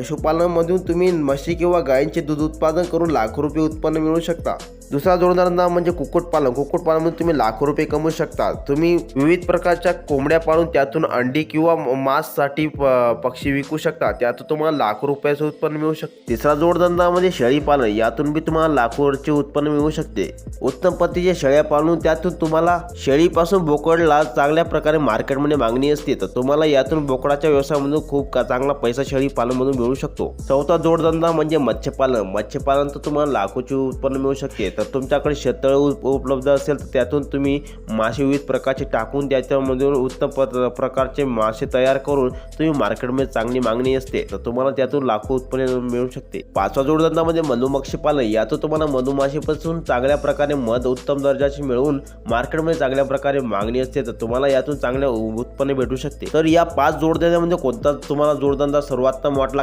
पशुपालनामधून तुम्ही म्हशी किंवा गायींचे दूध उत्पादन करून लाखो रुपये उत्पन्न मिळवू शकता. दुसरा जोडधंदा म्हणजे कुक्कुटपालन. कुक्कुटपालनामधून तुम्ही लाखो रुपये कमवू शकता. तुम्ही विविध प्रकारच्या कोंबड्या पाळून त्यातून अंडी किंवा मांससाठी पक्षी विकू शकता. त्यातून तुम्हाला लाखो रुपयाचं उत्पन्न मिळू शकते. तिसरा जोडधंदा म्हणजे शेळीपालन. यातून बी तुम्हाला लाखोचे उत्पन्न मिळू शकते. उत्तम पद्धतीच्या शेळ्या पाळून त्यातून तुम्हाला शेळीपासून बोकडला चांगल्या प्रकारे मार्केटमध्ये मागणी असते, तर तुम्हाला यातून बोकडाच्या व्यवसायामधून खूप चांगला पैसा शेळीपालनमधून मिळू शकतो. चौथा जोडधंदा म्हणजे मत्स्यपालन. मत्स्यपालन तर तुम्हाला लाखोचे उत्पन्न मिळू शकते. तर तुमच्याकडे शेततळ उपलब्ध असेल तर त्यातून तुम्ही मासे विविध प्रकारचे टाकून त्याच्यामधून उत्तम प्रकारचे मासे तयार करून तुम्ही मार्केटमध्ये चांगली मागणी असते, तर तुम्हाला त्यातून लाखो उत्पन्न मिळू शकते. पाचवा जोडधंदा म्हणजे मधुमक्षी पालन. यातून तुम्हाला मधुमाशीपासून चांगल्या प्रकारे मध उत्तम दर्जाचे मिळवून मार्केटमध्ये चांगल्या प्रकारे मागणी असते, तर तुम्हाला यातून चांगले उत्पन्न भेटू शकते. तर या 5 जोडधंद्यामध्ये कोणता तुम्हाला जोडधंदा सर्वोत्तम वाटला?